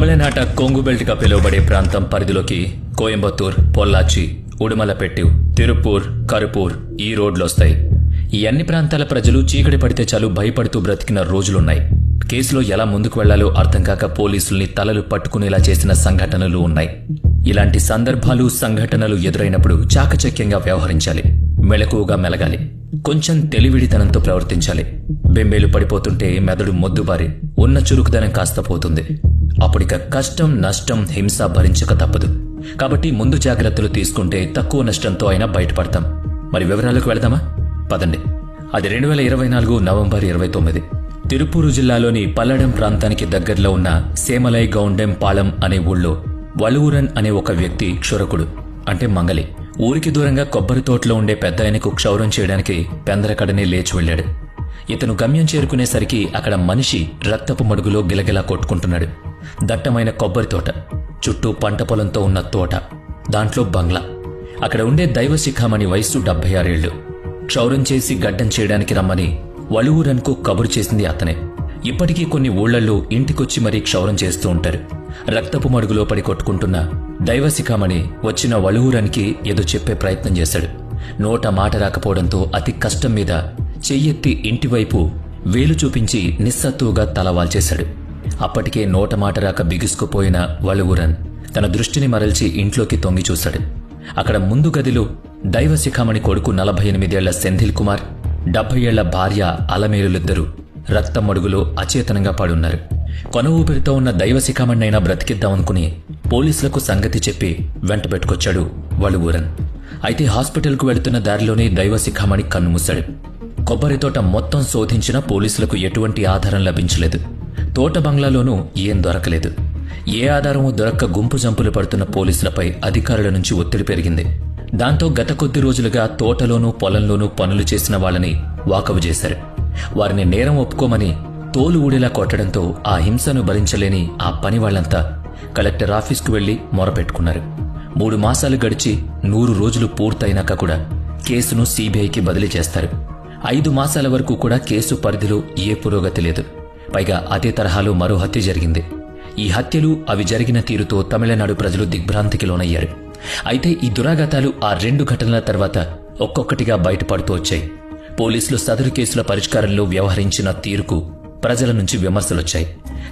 తమిళనాట కొంగు బెల్ట్గా పిలువబడే ప్రాంతం పరిధిలోకి కోయంబత్తూర్, పొల్లాచి, ఉడుమలపెట్టు, తిరుపూర్, కరుపూర్ ఈ రోడ్లొస్తాయి. ఈ అన్ని ప్రాంతాల ప్రజలు చీకటి పడితే చాలు భయపడుతూ బ్రతికిన రోజులున్నాయి. కేసులో ఎలా ముందుకు వెళ్లాలో అర్థం కాక పోలీసుల్ని తలలు పట్టుకునేలా చేసిన సంఘటనలు ఉన్నాయి. ఇలాంటి సందర్భాలు, సంఘటనలు ఎదురైనప్పుడు చాకచక్యంగా వ్యవహరించాలి. మెలకువగా మెలగాలి. కొంచెం తెలివిడితనంతో ప్రవర్తించాలి. బెంబేలు పడిపోతుంటే మెదడు మొద్దుబారి ఉన్న చురుకుదనం కాస్త పోతుంది. అప్పుడిక కష్టం, నష్టం, హింస భరించక తప్పదు. కాబట్టి ముందు జాగ్రత్తలు తీసుకుంటే తక్కువ నష్టంతో అయినా బయటపడతాం. మరి వివరాలకు వెళదామా? పదండి. అది 2024 నవంబర్ 29. తిరుపూరు జిల్లాలోని పల్లడం ప్రాంతానికి దగ్గరలో ఉన్న సేమలై గౌండెం పాళెం అనే ఊళ్ళో వలువురన్ అనే ఒక వ్యక్తి క్షురకుడు అంటే మంగలి ఊరికి దూరంగా కొబ్బరి తోటలో ఉండే పెద్దాయనకు క్షౌరం చేయడానికి పెందరకడనే లేచి వెళ్లాడు. ఇతను గమ్యం చేరుకునేసరికి అక్కడ మనిషి రక్తపు మడుగులో గిలగిలా కొట్టుకుంటున్నాడు. దట్టమైన కొబ్బరి తోట, చుట్టూ పంట పొలంతో ఉన్న తోట, దాంట్లో బంగ్లా. అక్కడ ఉండే దైవశిఖామణి వయస్సు 76 ఏళ్లు. క్షౌరం చేసి గడ్డం చేయడానికి రమ్మని వలువురన్కు కబురు చేసింది అతనే. ఇప్పటికీ కొన్ని ఊళ్లలో ఇంటికొచ్చి మరీ క్షౌరం చేస్తూ ఉంటారు. రక్తపు మడుగులో పడి కొట్టుకుంటున్న దైవశిఖామణి వచ్చిన వలువురన్కి ఏదో చెప్పే ప్రయత్నం చేశాడు. నోట మాట రాకపోవడంతో అతి కష్టం మీద చెయ్యెత్తి ఇంటివైపు వేలు చూపించి నిస్సత్తువుగా తల వాల్చేశాడు. అప్పటికే నోట మాట రాక బిగుసుకుపోయిన వలువురన్ తన దృష్టిని మరల్చి ఇంట్లోకి తొంగి చూశాడు. అక్కడ ముందు గదిలో దైవశిఖామణి కొడుకు 48 ఏళ్ల సెంధిల్ కుమార్, 70 ఏళ్ల భార్య అలమేలులిద్దరూ రక్తం మడుగులో అచేతనంగా పడున్నారు. కొన ఊపిరితో ఉన్న దైవశిఖామణ్ణైనా బ్రతికిద్దామనుకుని పోలీసులకు సంగతి చెప్పి వెంట పెట్టుకొచ్చాడు వలువురన్. అయితే హాస్పిటల్కు వెళుతున్న దారిలోనే దైవశిఖామణి కన్నుమూశాడు. కొబ్బరి తోట మొత్తం శోధించినా పోలీసులకు ఎటువంటి ఆధారం లభించలేదు. తోట బంగ్లాలోనూ ఏం దొరకలేదు. ఏ ఆధారమూ దొరక్క గుంపు జంపులు పడుతున్న పోలీసులపై అధికారుల నుంచి ఒత్తిడి పెరిగింది. దాంతో గత కొద్ది రోజులుగా తోటలోనూ పొలంలోనూ పనులు చేసిన వాళ్ళని వాకబు చేశారు. వారిని నేరం ఒప్పుకోమని తోలు ఊడేలా కొట్టడంతో ఆ హింసను భరించలేని ఆ పని వాళ్లంతా కలెక్టర్ ఆఫీస్కు వెళ్లి మొరపెట్టుకున్నారు. 3 మాసాలు గడిచి 100 రోజులు పూర్తయినాక కూడా కేసును సిబిఐకి బదిలీ చేస్తారు. 5 మాసాల వరకు కూడా కేసు పరిధిలో ఏ పురోగతి లేదు. పైగా అదే తరహాలో మరో హత్య జరిగింది. ఈ హత్యలు, అవి జరిగిన తీరుతో తమిళనాడు ప్రజలు దిగ్భ్రాంతికి లోనయ్యారు. అయితే ఈ దురాఘాతాలు ఆ 2 ఘటనల తర్వాత ఒక్కొక్కటిగా బయటపడుతూ వచ్చాయి. పోలీసులు సదరు కేసుల పరిష్కారంలో వ్యవహరించిన తీరుకు ప్రజల నుంచి విమర్శలొచ్చాయి.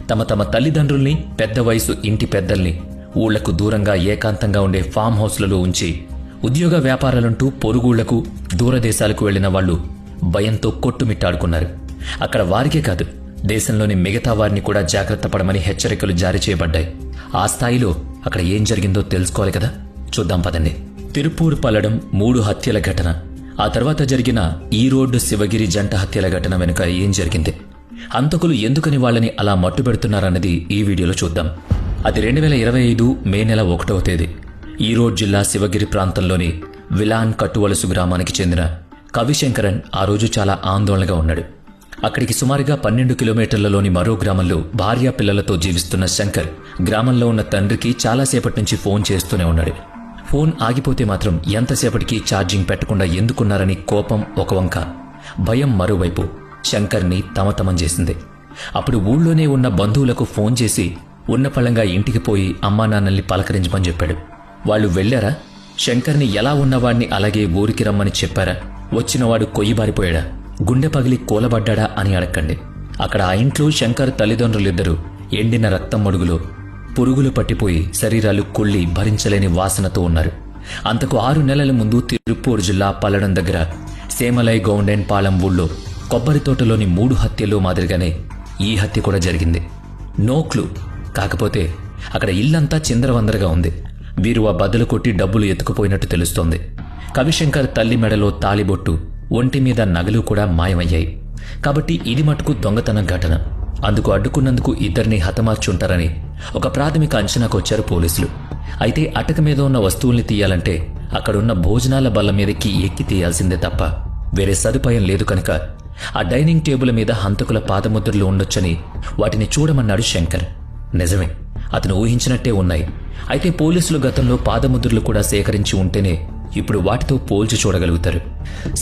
తమ తల్లిదండ్రుల్ని, పెద్ద వయసు ఇంటి పెద్దల్ని ఊళ్లకు దూరంగా ఏకాంతంగా ఉండే ఫామ్ హౌస్లలో ఉంచి ఉద్యోగ వ్యాపారాలంటూ పొరుగుళ్లకు, దూరదేశాలకు వెళ్లిన వాళ్లు భయంతో కొట్టుమిట్టాడుకున్నారు. అక్కడ వారికే కాదు, దేశంలోని మిగతా వారిని కూడా జాగ్రత్త పడమని హెచ్చరికలు జారీ చేయబడ్డాయి. ఆ స్థాయిలో అక్కడ ఏం జరిగిందో తెలుసుకోవాలి కదా, చూద్దాం పదండి. తిరుపూర్ పల్లడం 3 హత్యల ఘటన, ఆ తర్వాత జరిగిన ఈరోడ్ శివగిరి జంట హత్యల ఘటన వెనుక ఏం జరిగింది, హంతకులు ఎందుకని వాళ్ళని అలా మట్టుబెడుతున్నారన్నది ఈ వీడియోలో చూద్దాం. అది 2025 మే నెల 1వ తేదీ ఈరోడ్ జిల్లా శివగిరి ప్రాంతంలోని విలాన్ కట్టువలసు గ్రామానికి చెందిన కవిశంకరన్ ఆ రోజు చాలా ఆందోళనగా ఉన్నాడు. అక్కడికి సుమారుగా 12 కిలోమీటర్లలోని మరో గ్రామంలో భార్య పిల్లలతో జీవిస్తున్న శంకర్ గ్రామంలో ఉన్న తండ్రికి చాలాసేపటి నుంచి ఫోన్ చేస్తూనే ఉన్నాడు. ఫోన్ ఆగిపోతే మాత్రం ఎంతసేపటికి ఛార్జింగ్ పెట్టకుండా ఎందుకున్నారని కోపం ఒక వంక, భయం మరోవైపు శంకర్ని తమతమం చేసింది. అప్పుడు ఊళ్ళోనే ఉన్న బంధువులకు ఫోన్ చేసి ఉన్నపళంగా ఇంటికి పోయి అమ్మా నాన్నల్ని పలకరించమని చెప్పాడు. వాళ్ళు వెళ్లారా? శంకర్ని ఎలా ఉన్నవాడిని అలాగే ఊరికి రమ్మని చెప్పారా? వచ్చినవాడు కొయ్యిబారిపోయాడా, గుండె పగిలి కూలబడ్డా అని అడక్కండి. అక్కడ ఆ ఇంట్లో శంకర్ తల్లిదండ్రులిద్దరూ ఎండిన రక్తం మడుగులో పురుగులు పట్టిపోయి శరీరాలు కుళ్ళి భరించలేని వాసనతో ఉన్నారు. అంతకు 6 నెలల ముందు తిరుపూర్ జిల్లా పల్లడం దగ్గర సేమలై గౌండెన్ పాళెం ఊళ్ళో కొబ్బరి తోటలోని 3 హత్యల్లో మాదిరిగానే ఈ హత్య కూడా జరిగింది. No clue. కాకపోతే అక్కడ ఇల్లంతా చిందరవందరగా ఉంది. వీరు ఆ బద్దలు కొట్టి డబ్బులు ఎత్తుకుపోయినట్టు తెలుస్తోంది. కవిశంకర్ తల్లి మెడలో తాళిబొట్టు, ఒంటి మీద నగలు కూడా మాయమయ్యాయి. కాబట్టి ఇది మటుకు దొంగతనం ఘటన. అందుకు అడ్డుకున్నందుకు ఇద్దరిని హతమార్చుంటారని ఒక ప్రాథమిక అంచనాకు వచ్చారు పోలీసులు. అయితే అటక మీద ఉన్న వస్తువుల్ని తీయాలంటే అక్కడున్న భోజనాల బల్ల మీదకి ఎక్కి తీయాల్సిందే తప్ప వేరే సదుపాయం లేదు కనుక ఆ డైనింగ్ టేబుల్ మీద హంతకుల పాదముద్రలు ఉండొచ్చని వాటిని చూడమన్నాడు శంకర్. నిజమే, అతను ఊహించినట్టే ఉన్నాయి. అయితే పోలీసులు గతంలో పాదముద్రలు కూడా సేకరించి ఉంటేనే ఇప్పుడు వాటితో పోల్చి చూడగలుగుతారు.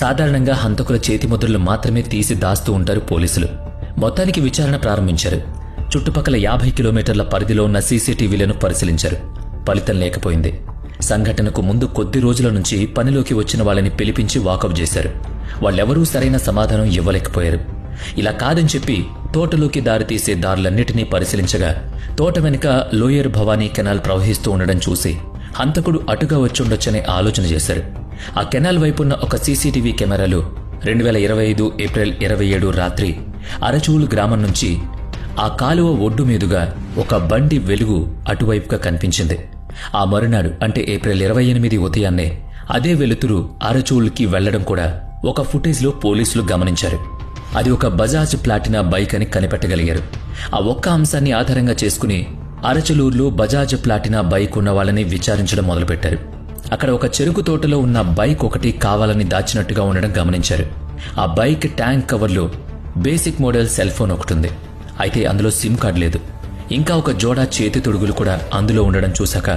సాధారణంగా హంతకుల చేతి ముద్రలు మాత్రమే తీసి దాస్తూ ఉంటారు పోలీసులు. మొత్తానికి విచారణ ప్రారంభించారు. చుట్టుపక్కల 50 కిలోమీటర్ల పరిధిలో ఉన్న సీసీటీవీలను పరిశీలించారు. ఫలితం లేకపోయింది. సంఘటనకు ముందు కొద్ది రోజుల నుంచి పనిలోకి వచ్చిన వాళ్ళని పిలిపించి వాకప్ చేశారు. వాళ్ళెవరూ సరైన సమాధానం ఇవ్వలేకపోయారు. ఇలా కాదని చెప్పి తోటలోకి దారితీసే దారులన్నిటినీ పరిశీలించగా తోట వెనుక లోయర్ భవానీ కెనాల్ ప్రవహిస్తూ ఉండడం చూసి హంతకుడు అటుగా వచ్చుండొచ్చనే ఆలోచన చేశారు. ఆ కెనాల్ వైపున్న ఒక సీసీటీవీ కెమెరాలో 2025 ఏప్రిల్ 27 రాత్రి అరచూలు గ్రామం నుంచి ఆ కాలువ ఒడ్డు మీదుగా ఒక బండి వెలుగు అటువైపుగా కనిపించింది. ఆ మరునాడు అంటే ఏప్రిల్ 28 ఉదయాన్నే అదే వెలుతురు అరచూలుకి వెళ్లడం కూడా ఒక ఫుటేజ్లో పోలీసులు గమనించారు. అది ఒక బజాజ్ ప్లాటినా బైక్ అని కనిపెట్టగలిగారు. ఆ ఒక్క అంశాన్ని ఆధారంగా చేసుకుని అరచలూరులో బజాజ్ ప్లాటినా బైక్ ఉన్న వాళ్ళని విచారించడం మొదలుపెట్టారు. అక్కడ ఒక చెరుకు తోటలో ఉన్న బైక్ ఒకటి కావాలని దాచినట్టుగా ఉండడం గమనించారు. ఆ బైక్ ట్యాంక్ కవర్లో బేసిక్ మోడల్ సెల్ ఫోన్ ఒకటుంది. అయితే అందులో సిమ్ కార్డు లేదు. ఇంకా ఒక జోడా చేతి తొడుగులు కూడా అందులో ఉండడం చూశాక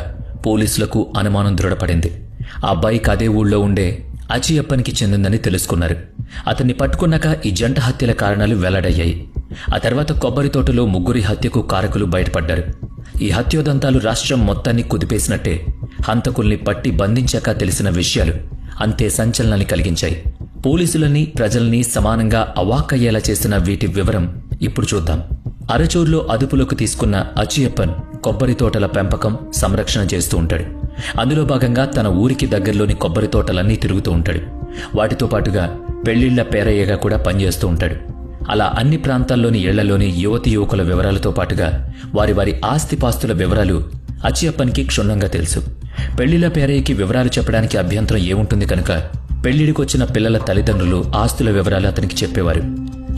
పోలీసులకు అనుమానం దృఢపడింది. ఆ బైక్ అదే ఊళ్ళో ఉండే అచియప్పనికి చెందిందని తెలుసుకున్నారు. అతన్ని పట్టుకున్నాక ఈ జంట హత్యల కారణాలు వెల్లడయ్యాయి. ఆ తర్వాత కొబ్బరి తోటలో 3 హత్యకు కారకులు బయటపడ్డారు. ఈ హత్యోదంతాలు రాష్ట్రం మొత్తాన్ని కుదిపేసినట్టే హంతకుల్ని పట్టి బంధించాక తెలిసిన విషయాలు అంతే సంచలనాన్ని కలిగించాయి. పోలీసులని ప్రజల్ని సమానంగా అవాక్కయ్యేలా చేసిన వీటి వివరం ఇప్పుడు చూద్దాం. అరచూరులో అదుపులోకి తీసుకున్న అచియప్పన్ కొబ్బరి తోటల పెంపకం, సంరక్షణ చేస్తూ ఉంటాడు. అందులో భాగంగా తన ఊరికి దగ్గరలోని కొబ్బరి తోటలన్నీ తిరుగుతూ ఉంటాడు. వాటితో పాటుగా పెళ్లిళ్ల పేరయ్యగా కూడా పనిచేస్తూ ఉంటాడు. అలా అన్ని ప్రాంతాల్లోని ఇళ్లలోని యువతి యువకుల వివరాలతో పాటుగా వారి వారి ఆస్తిపాస్తుల వివరాలు అచియప్పన్కి క్షుణ్ణంగా తెలుసు. పెళ్లిళ్ల పేరయ్యకి వివరాలు చెప్పడానికి అభ్యంతరం ఏముంటుంది కనుక పెళ్లిడికొచ్చిన పిల్లల తల్లిదండ్రులు ఆస్తుల వివరాలు అతనికి చెప్పేవారు.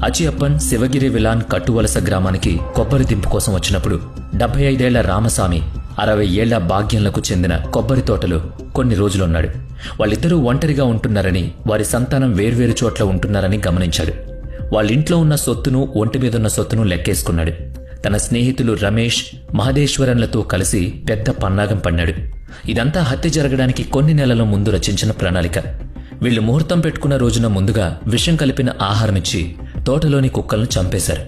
అచియప్పన్ శివగిరి విలాన్ కట్టువలస గ్రామానికి కొబ్బరి దింపు కోసం వచ్చినప్పుడు 75 ఏళ్ల రామస్వామి, 60 ఏళ్ల భాగ్యంలకు చెందిన కొబ్బరి తోటలో కొన్ని రోజులున్నాడు. వాళ్ళిద్దరూ ఒంటరిగా ఉంటున్నారని, వారి సంతానం వేర్వేరు చోట్ల ఉంటున్నారని గమనించాడు. వాళ్ళింట్లో ఉన్న సొత్తును, ఒంటి మీదున్న సొత్తును లెక్కేసుకున్నాడు. తన స్నేహితులు రమేష్, మహదేశ్వరన్లతో కలిసి పెద్ద పన్నాగం పన్నాడు. ఇదంతా హత్య జరగడానికి కొన్ని నెలల ముందు రచించిన ప్రణాళిక. వీళ్లు ముహూర్తం పెట్టుకున్న రోజున ముందుగా విషం కలిపిన ఆహారమిచ్చి తోటలోని కుక్కలను చంపేశారు.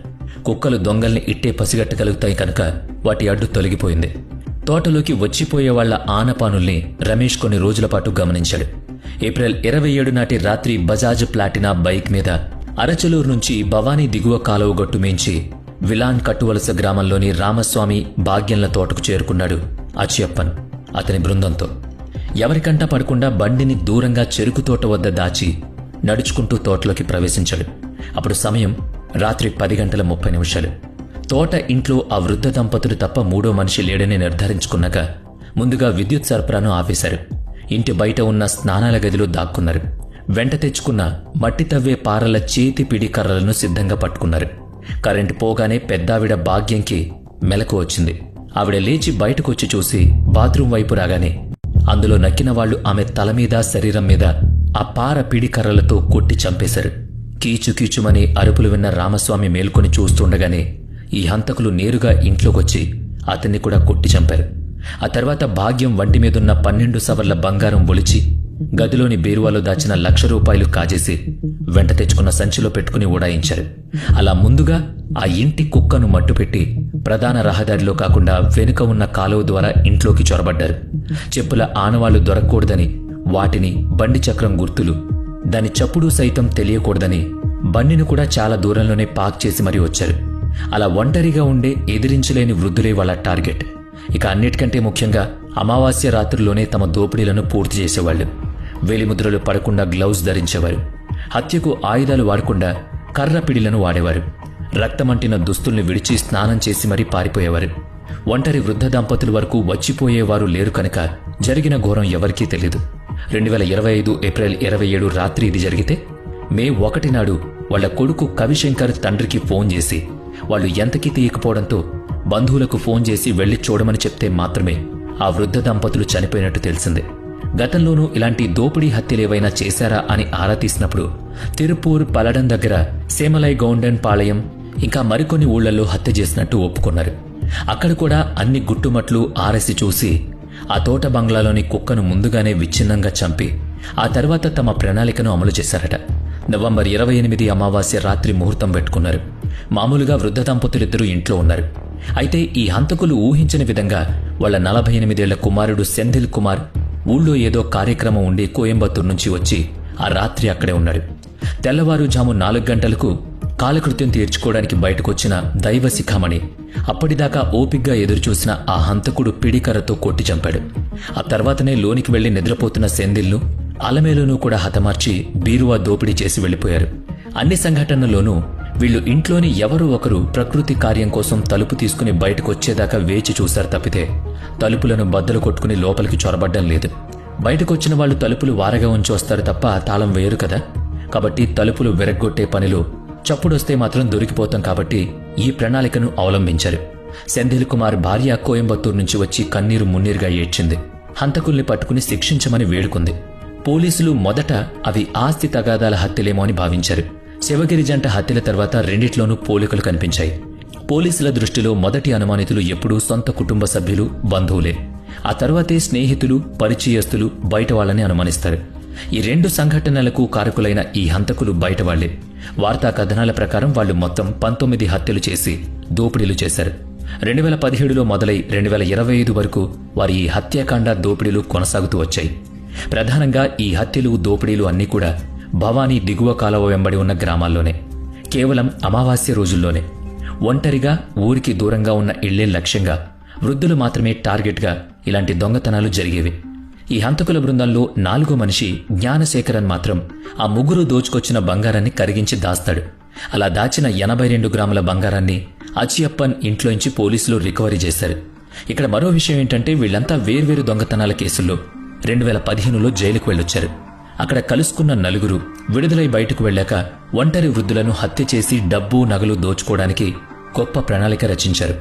కుక్కలు దొంగల్ని ఇట్టే పసిగట్టగలుగుతాయి కనుక వాటి అడ్డు తొలగిపోయింది. తోటలోకి వచ్చిపోయే వాళ్ల ఆనపానుల్ని రమేష్ కొన్ని రోజుల పాటు గమనించాడు. ఏప్రిల్ 27 నాటి రాత్రి బజాజ్ ప్లాటినా బైక్ మీద అరచలూరు నుంచి భవానీ దిగువ కాలువ గట్టు మించి విలాన్ కట్టువలస గ్రామంలోని రామస్వామి, భాగ్యంల తోటకు చేరుకున్నాడు అచియప్పన్ అతని బృందంతో. ఎవరికంటా పడకుండా బండిని దూరంగా చెరుకు తోట వద్ద దాచి నడుచుకుంటూ తోటలోకి ప్రవేశించాడు. అప్పుడు సమయం రాత్రి 10:30. తోట ఇంట్లో ఆ వృద్ధ దంపతులు తప్ప మూడో మనిషి లేడని నిర్ధారించుకున్నాక ముందుగా విద్యుత్ సరఫరాను ఆపేశారు. ఇంటి బయట ఉన్న స్నానాల గదిలో దాక్కున్నారు. వెంట తెచ్చుకున్న మట్టి తవ్వే పారల చేతి పిడి కర్రలను సిద్ధంగా పట్టుకున్నారు. కరెంటు పోగానే పెద్దావిడ భాగ్యంకి మెలకు వచ్చింది. ఆవిడ లేచి బయటకొచ్చి చూసి బాత్రూం వైపు రాగానే అందులో నక్కిన వాళ్లు ఆమె తల మీద, శరీరం మీద ఆ పార పిడి కర్రలతో కొట్టి చంపేశారు. కీచుకీచుమని అరుపులు విన్న రామస్వామి మేల్కొని చూస్తుండగానే ఈ హంతకులు నేరుగా ఇంట్లోకొచ్చి అతన్ని కూడా కొట్టి చంపారు. ఆ తర్వాత భాగ్యం వంటి మీదున్న 12 సవర్ల బంగారం ఒలిచి గదిలోని బీరువాలో దాచిన ₹1,00,000 కాజేసి వెంట తెచ్చుకున్న సంచిలో పెట్టుకుని ఉడాయించారు. అలా ముందుగా ఆ ఇంటి కుక్కను మట్టుపెట్టి ప్రధాన రహదారిలో కాకుండా వెనుక ఉన్న కాలువ ద్వారా ఇంట్లోకి చొరబడ్డారు. చెప్పుల ఆనవాళ్లు దొరకకూడదని, వాటిని, బండి చక్రం గుర్తులు, దాని చప్పుడు సైతం తెలియకూడదని బండిని కూడా చాలా దూరంలోనే పార్క్ చేసి మరీ వచ్చారు. అలా ఒంటరిగా ఉండే ఎదిరించలేని వృద్ధులే వాళ్ళ టార్గెట్. ఇక అన్నిటికంటే ముఖ్యంగా అమావాస్య రాత్రుల్లోనే తమ దోపిడీలను పూర్తి చేసేవాళ్లు. వేలిముద్రలు పడకుండా గ్లౌజ్ ధరించేవారు. హత్యకు ఆయుధాలు వాడకుండా కర్ర పిడిలను వాడేవారు. రక్తమంటిన దుస్తుల్ని విడిచి స్నానం చేసి మరీ పారిపోయేవారు. ఒంటరి వృద్ధ దంపతుల వరకు వచ్చిపోయేవారు లేరు కనుక జరిగిన ఘోరం ఎవరికీ తెలీదు. 2025 ఏప్రిల్ 27 రాత్రి ఇది జరిగితే మే 1 నాడు వాళ్ల కొడుకు కవిశంకర్ తండ్రికి ఫోన్ చేసి వాళ్లు ఎంతకీ తీయకపోవడంతో బంధువులకు ఫోన్ చేసి వెళ్లి చూడమని చెప్తే మాత్రమే ఆ వృద్ధ దంపతులు చనిపోయినట్టు తెలిసింది. గతంలోనూ ఇలాంటి దోపిడీ హత్యలేవైనా చేశారా అని ఆరా తీసినప్పుడు తిరుపూర్, పలడం దగ్గర సేమలై గౌండెన్ పాళయం ఇంకా మరికొన్ని ఊళ్లలో హత్య చేసినట్టు ఒప్పుకున్నారు. అక్కడ కూడా అన్ని గుట్టుమట్లు ఆరసి చూసి ఆ తోట బంగ్లాలోని కుక్కను ముందుగానే విచ్ఛిన్నంగా చంపి ఆ తర్వాత తమ ప్రణాళికను అమలు చేశారట. నవంబర్ 28 అమావాస్య రాత్రి ముహూర్తం పెట్టుకున్నారు. మామూలుగా వృద్ధ దంపతులిద్దరూ ఇంట్లో ఉన్నారు. అయితే ఈ హంతకులు ఊహించని విధంగా వాళ్ళ 48 ఏళ్ల కుమారుడు సెంధిల్ కుమార్ ఊళ్ళో ఏదో కార్యక్రమం ఉండి కోయంబత్తూరు నుంచి వచ్చి ఆ రాత్రి అక్కడే ఉన్నాడు. తెల్లవారుజాము 4 గంటలకు కాలకృత్యం తీర్చుకోవడానికి బయటకొచ్చిన దైవ శిఖామణి అప్పటిదాకా ఓపిగ్గా ఎదురుచూసిన ఆ హంతకుడు పిడికర్రతో కొట్టి చంపాడు. ఆ తర్వాతనే లోనికి వెళ్లి నిద్రపోతున్న సెంధిల్ను అలమేలును కూడా హతమార్చి బీరువా దోపిడీ చేసి వెళ్లిపోయారు. అన్ని సంఘటనల్లోనూ వీళ్లు ఇంట్లోని ఎవరో ఒకరు ప్రకృతి కార్యం కోసం తలుపు తీసుకుని బయటకొచ్చేదాకా వేచి చూశారు తప్పితే తలుపులను బద్దలు కొట్టుకుని లోపలికి చొరబడ్డం లేదు. బయటకొచ్చిన వాళ్లు తలుపులు వారగా ఉంచి వస్తారు తప్ప తాళం వేయరు కదా. కాబట్టి తలుపులు విరగ్గొట్టే పనిలో చప్పుడొస్తే మాత్రం దొరికిపోతాం కాబట్టి ఈ ప్రణాళికను అవలంబించారు. సెంధిల్ కుమార్ భార్య కోయంబత్తూరు నుంచి వచ్చి కన్నీరు మున్నీరుగా ఏడ్చింది. హంతకుల్ని పట్టుకుని శిక్షించమని వేడుకుంది. పోలీసులు మొదట అవి ఆస్తి తగాదాల హత్యలేమో అని భావించారు. శివగిరి జంట హత్యల తర్వాత రెండిట్లోనూ పోలికలు కనిపించాయి. పోలీసుల దృష్టిలో మొదటి అనుమానితులు ఎప్పుడూ సొంత కుటుంబ సభ్యులు, బంధువులే. ఆ తర్వాతే స్నేహితులు, పరిచయస్తులు, బయట వాళ్ళని అనుమానిస్తారు. ఈ 2 సంఘటనలకు కారకులైన ఈ హంతకులు బయటవాళ్లే. వార్తా కథనాల ప్రకారం వాళ్లు మొత్తం 19 హత్యలు చేసి దోపిడీలు చేశారు. 2017లో మొదలై 2025 వరకు వారి ఈ హత్యాకాండ దోపిడీలు కొనసాగుతూ వచ్చాయి. ప్రధానంగా ఈ హత్యలు, దోపిడీలు అన్నీ కూడా భవానీ దిగువ కాలువ వెంబడి ఉన్న గ్రామాల్లోనే, కేవలం అమావాస్య రోజుల్లోనే. ఒంటరిగా ఊరికి దూరంగా ఉన్న ఇళ్లే లక్ష్యంగా, వృద్ధులు మాత్రమే టార్గెట్గా ఇలాంటి దొంగతనాలు జరిగేవి. ఈ హంతకుల బృందంలో 4వ మనిషి జ్ఞానశేఖరన్ మాత్రం ఆ ముగ్గురు దోచుకొచ్చిన బంగారాన్ని కరిగించి దాస్తాడు. అలా దాచిన 82 గ్రాముల బంగారాన్ని అచియప్పన్ ఇంట్లోంచి పోలీసులు రికవరీ చేశారు. ఇక్కడ మరో విషయం ఏంటంటే వీళ్లంతా వేర్వేరు దొంగతనాల కేసుల్లో 2015లో జైలుకు వెళ్ళొచ్చారు. అక్కడ కలుసుకున్న 4 విడుదలై బయటకు వెళ్లాక ఒంటరి వృద్ధులను హత్య చేసి డబ్బు, నగలు దోచుకోవడానికి గొప్ప ప్రణాళిక రచించారు.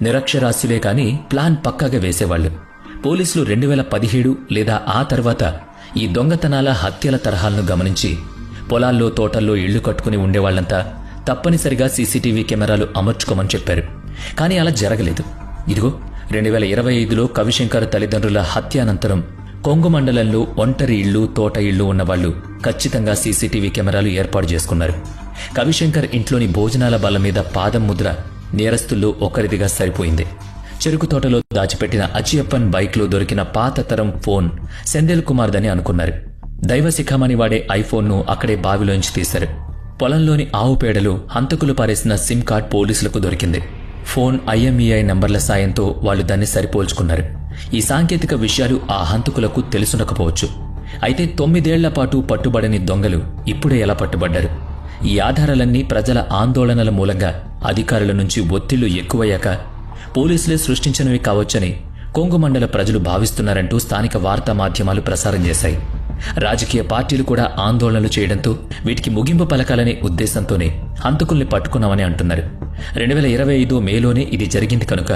నిరక్షరాస్యులే కాని ప్లాన్ పక్కాగా వేసేవాళ్లు. పోలీసులు 2017 లేదా ఆ తర్వాత ఈ దొంగతనాల, హత్యల తరహాలను గమనించి పొలాల్లో, తోటల్లో ఇళ్లు కట్టుకుని ఉండేవాళ్లంతా తప్పనిసరిగా సీసీటీవీ కెమెరాలు అమర్చుకోమని చెప్పారు. కానీ అలా జరగలేదు. ఇదిగో 2025లో కవిశంకర్ తల్లిదండ్రుల హత్య అనంతరం కొంగు మండలంలో ఒంటరి ఇళ్లు, తోట ఇళ్లు ఉన్నవాళ్లు ఖచ్చితంగా సీసీటీవీ కెమెరాలు ఏర్పాటు చేసుకున్నారు. కవిశంకర్ ఇంట్లోని భోజనాల బల్ల మీద పాదం ముద్ర నేరస్తుల్లో ఒకరిదిగా సరిపోయింది. చెరుకు తోటలో దాచిపెట్టిన అచియప్పన్ బైక్లో దొరికిన పాత తరం ఫోన్ సెంధిల్ కుమార్దని అనుకున్నారు. దైవ శిఖామణి వాడే ఐఫోన్ను అక్కడే బావిలోంచి తీశారు. పొలంలోని ఆవు పేడలో హంతకులు పారేసిన సిమ్ కార్డ్ పోలీసులకు దొరికింది. ఫోన్ IMEI నంబర్ల సాయంతో వాళ్లు దాన్ని సరిపోల్చుకున్నారు. ఈ సాంకేతిక విషయాలు ఆ హంతకులకు తెలుసుండకపోవచ్చు. అయితే 9 ఏళ్ల పాటు పట్టుబడని దొంగలు ఇప్పుడే ఎలా పట్టుబడ్డారు? ఈ ఆధారాలన్నీ ప్రజల ఆందోళనల మూలంగా అధికారుల నుంచి ఒత్తిళ్లు ఎక్కువయ్యాక పోలీసులే సృష్టించినవి కావచ్చని కొంగు మండల ప్రజలు భావిస్తున్నారంటూ స్థానిక వార్తా మాధ్యమాలు ప్రసారం చేశాయి. రాజకీయ పార్టీలు కూడా ఆందోళనలు చేయడంతో వీటికి ముగింపు పలకాలనే ఉద్దేశంతోనే హంతకుల్ని పట్టుకున్నామని అంటున్నారు. 2025 మేలోనే ఇది జరిగింది కనుక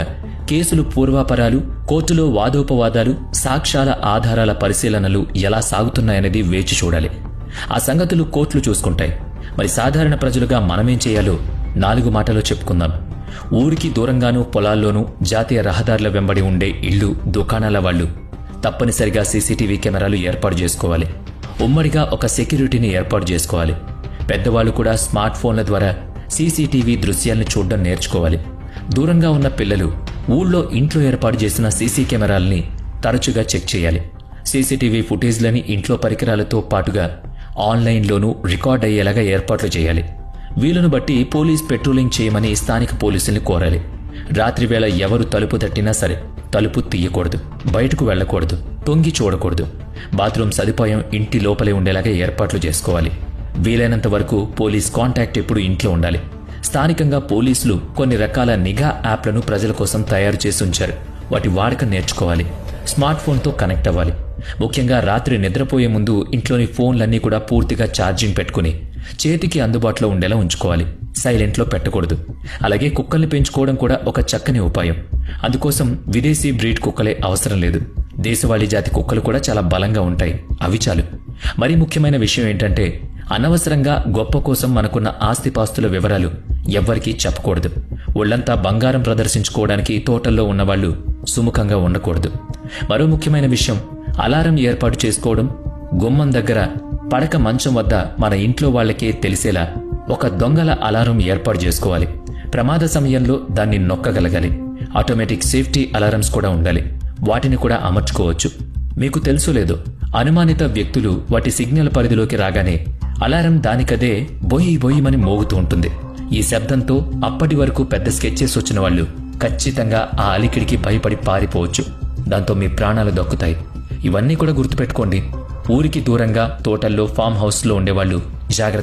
కేసులు పూర్వాపరాలు, కోర్టులో వాదోపవాదాలు, సాక్ష్యాల ఆధారాల పరిశీలనలు ఎలా సాగుతున్నాయనేది వేచి చూడాలి. ఆ సంగతులు కోర్టులు చూసుకుంటాయి. మరి సాధారణ ప్రజలుగా మనమేం చేయాలో 4 మాటలో చెప్పుకుందాం. ఊరికి దూరంగానూ, పొలాల్లోనూ, జాతీయ రహదారుల వెంబడి ఉండే ఇళ్లు, దుకాణాల వాళ్లు తప్పనిసరిగా సీసీటీవీ కెమెరాలు ఏర్పాటు చేసుకోవాలి. ఉమ్మడిగా ఒక సెక్యూరిటీని ఏర్పాటు చేసుకోవాలి. పెద్దవాళ్లు కూడా స్మార్ట్ ఫోన్ల ద్వారా సీసీటీవీ దృశ్యాలను చూడడం నేర్చుకోవాలి. దూరంగా ఉన్న పిల్లలు ఊళ్ళో ఇంట్లో ఏర్పాటు చేసిన సీసీ కెమెరాల్ని తరచుగా చెక్ చేయాలి. సీసీటీవీ ఫుటేజ్లని ఇంట్లో పరికరాలతో పాటుగా ఆన్లైన్లోనూ రికార్డ్ అయ్యేలాగా ఏర్పాట్లు చేయాలి. వీలును బట్టి పోలీస్ పెట్రోలింగ్ చేయమని స్థానిక పోలీసుల్ని కోరాలి. రాత్రివేళ ఎవరు తలుపు తట్టినా సరే తలుపు తీయకూడదు, బయటకు వెళ్లకూడదు, తొంగి చూడకూడదు. బాత్రూమ్ సదుపాయం ఇంటి లోపలే ఉండేలాగా ఏర్పాట్లు చేసుకోవాలి. వీలైనంత వరకు పోలీస్ కాంటాక్ట్ ఎప్పుడు ఇంట్లో ఉండాలి. స్థానికంగా పోలీసులు కొన్ని రకాల నిఘా యాప్లను ప్రజల కోసం తయారు చేసి ఉంచారు. వాటి వాడకం నేర్చుకోవాలి. స్మార్ట్ ఫోన్తో కనెక్ట్ అవ్వాలి. ముఖ్యంగా రాత్రి నిద్రపోయే ముందు ఇంట్లోని ఫోన్లన్నీ కూడా పూర్తిగా ఛార్జింగ్ పెట్టుకుని చేతికి అందుబాటులో ఉండేలా ఉంచుకోవాలి. సైలెంట్లో పెట్టకూడదు. అలాగే కుక్కల్ని పెంచుకోవడం కూడా ఒక చక్కని ఉపాయం. అందుకోసం విదేశీ బ్రీడ్ కుక్కలే అవసరం లేదు. దేశవాళీ జాతి కుక్కలు కూడా చాలా బలంగా ఉంటాయి. అవి చాలు. మరీ ముఖ్యమైన విషయం ఏంటంటే అనవసరంగా గొప్ప కోసం మనకున్న ఆస్తిపాస్తుల వివరాలు ఎవ్వరికీ చెప్పకూడదు. ఒళ్లంతా బంగారం ప్రదర్శించుకోవడానికి తోటల్లో ఉన్నవాళ్లు సుముఖంగా ఉండకూడదు. మరో ముఖ్యమైన విషయం, అలారం ఏర్పాటు చేసుకోవడం, గుమ్మం దగ్గర పడక మంచం వద్ద మన ఇంట్లో వాళ్ళకే తెలిసేలా ఒక దొంగల అలారం ఏర్పాటు చేసుకోవాలి. ప్రమాద సమయంలో దాన్ని నొక్కగలగాలి. ఆటోమేటిక్ సేఫ్టీ అలారమ్స్ కూడా ఉండాలి. వాటిని కూడా అమర్చుకోవచ్చు. మీకు తెలుసో లేదో, అనుమానిత వ్యక్తులు వాటి సిగ్నల్ పరిధిలోకి రాగానే అలారం దానికదే బొయ్యి బొయ్యమని మోగుతూ ఉంటుంది. ఈ శబ్దంతో అప్పటి వరకు పెద్ద స్కెచెస్ వచ్చిన వాళ్ళు ఖచ్చితంగా ఆ అలికిడికి భయపడి పారిపోవచ్చు. దాంతో మీ ప్రాణాలు దక్కుతాయి. ఇవన్నీ కూడా గుర్తుపెట్టుకోండి. ఊరికి దూరంగా తోటల్లో ఫామ్ హౌస్లో ఉండేవాళ్ళు జాగ్రత్త